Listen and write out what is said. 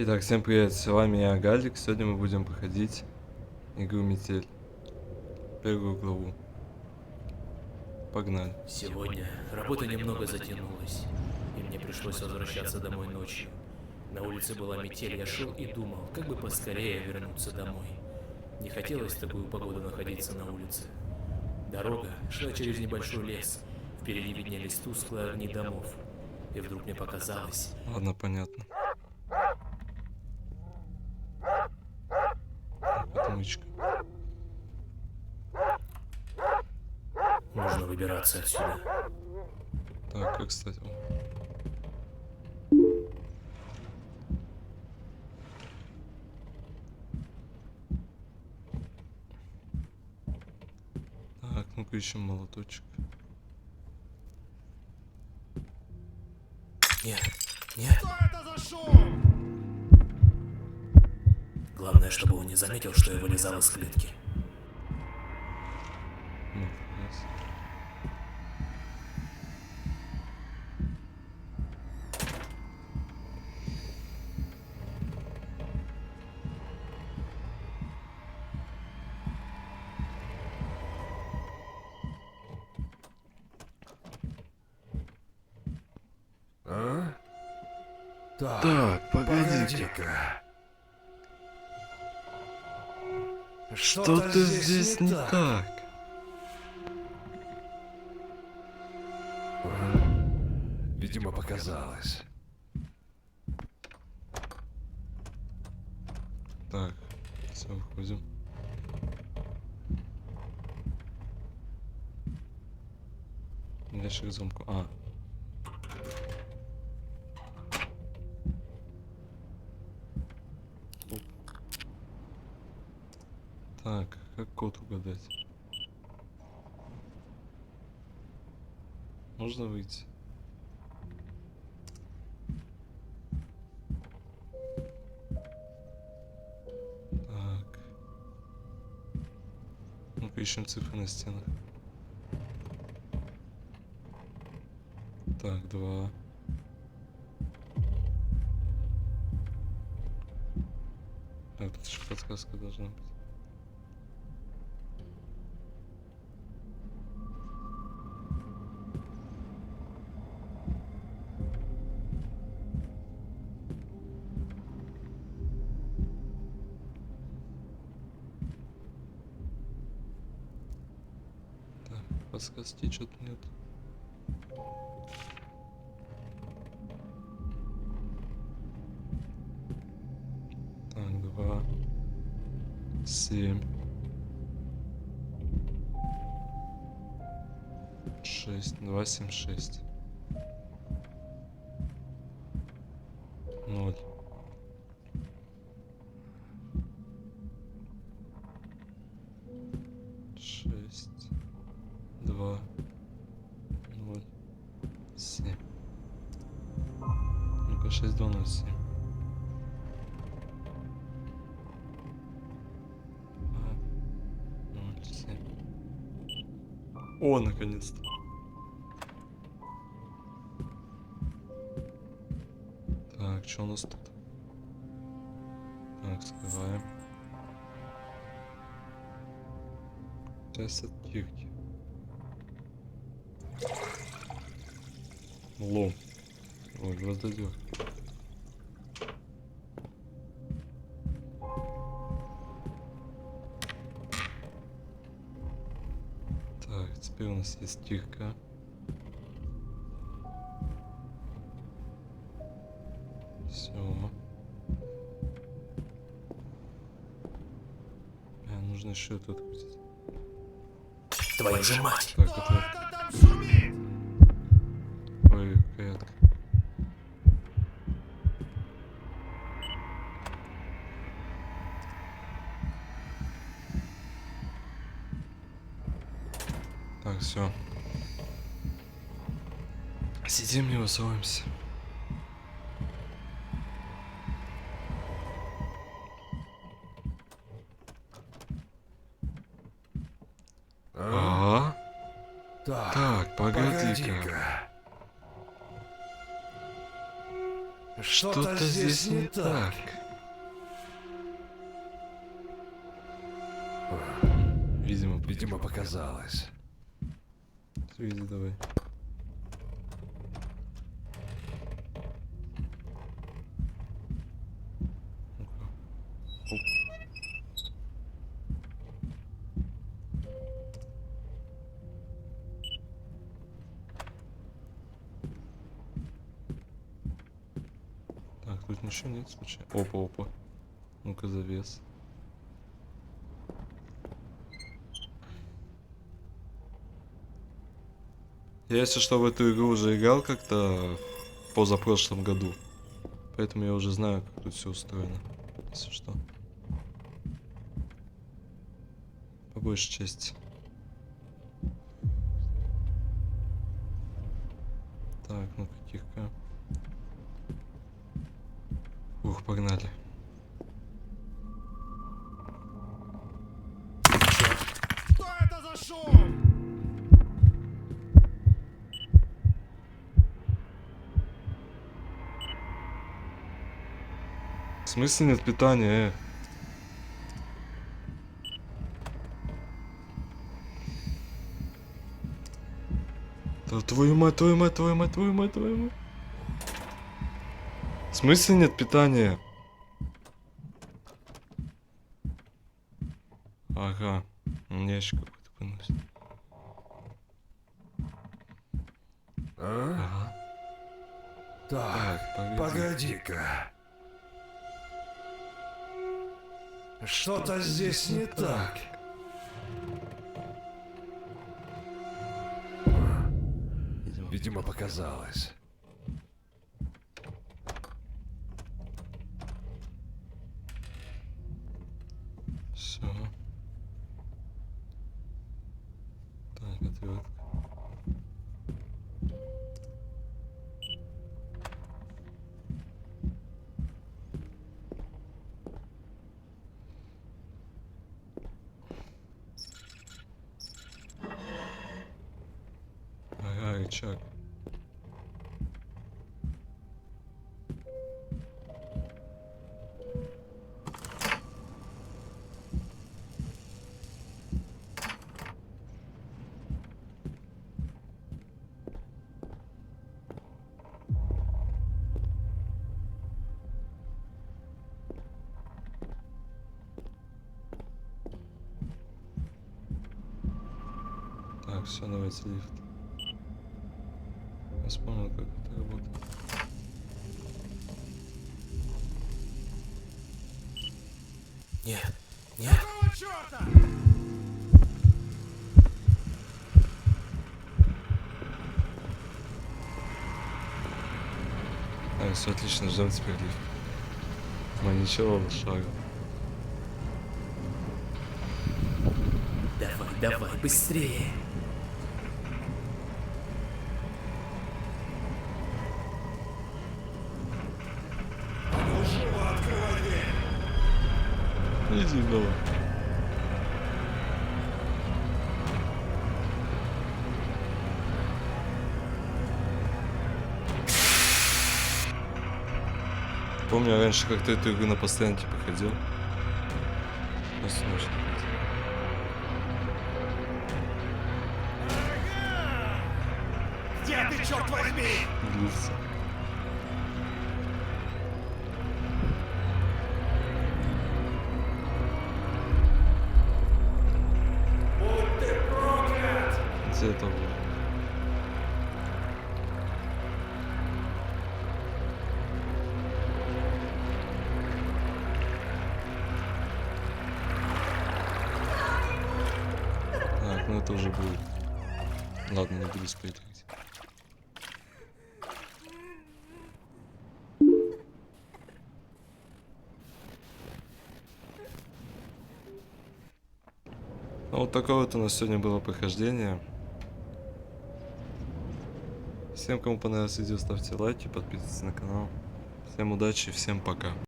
Итак, всем привет, с вами я, Галик. Сегодня мы будем проходить игру Метель. Первую главу. Погнали. Сегодня работа немного затянулась, и мне пришлось возвращаться домой ночью. На улице была метель, я шел и думал, как бы поскорее вернуться домой. Не хотелось в такую погоду находиться на улице. Дорога шла через небольшой лес, впереди виднелись тусклые огни домов. И вдруг мне показалось, Ладно, понятно. Отмычка. нужно выбираться отсюда. Так, как кстати. Так, ну-ка ищем молоточек. Нет, нет. Что это за шум? Главное, чтобы он не заметил, что я вылезал из клетки. Ну, раз. А? Так, погоди-ка. Что-то здесь не так. Видимо, показалось. Так, все, выходим. Ящик замку. А. Так, как код угадать? Можно выйти? Так. Ну-ка ищем цифры на стенах. Так, 2. Так, тут еще подсказка должна быть. Так, подсказки что-то нет. Так, 2, 7, 6, 2, 7, 6, 0. Шесть, 2, 0, 7. Ну-ка, 6, 2, 0, 7. О, наконец-то. Так, что у нас тут? Так, скрываем. Тест от кирки. Лом. Ой, гвоздодер. Так, теперь у нас есть кирка. Все. Нужно еще это открутить. Твою же мать! Так, Кто это... это там шумит? Ой, порядок. Так, все. Сидим, не высовываемся. Ага. Так, погоди-ка. Что-то здесь не так. Видимо, показалось. Свиди давай. Ну-ка. Оп. Так, тут ничего нет случайно. Опа. Ну-ка, завес. Я, если что, в эту игру уже играл как-то в позапрошлом году. Поэтому я уже знаю, как тут все устроено. Если что. По большей части. Так, ну-ка, тихо. Ух, погнали. Что это за шум? В смысле нет питания, Да твою мать. В смысле нет питания? Ага. Ящик какой-то выносит. А? Ага. Так, погоди. погоди-ка. Что-то здесь не так. Видимо, показалось. Все. Так, отвертка. Ага, рычаг. Так, все, давайте лифт. Я вспомнил, как это работает. Нет. Какого черта? Так, все отлично, ждем теперь лифт. Маничелло шага. Давай, быстрее. Живо открывай дверь. Иди, давай. Помню, я раньше как-то эту игру на постоянке походил. Просто ночью. Где ты, черт возьми? Длится. Будь ты проклят! Где это было? Так, ну это уже будет. Ладно, не буду спойлерить. Ну вот такое вот у нас сегодня было прохождение. Всем, кому понравилось видео, ставьте лайки, подписывайтесь на канал. Всем удачи, всем пока.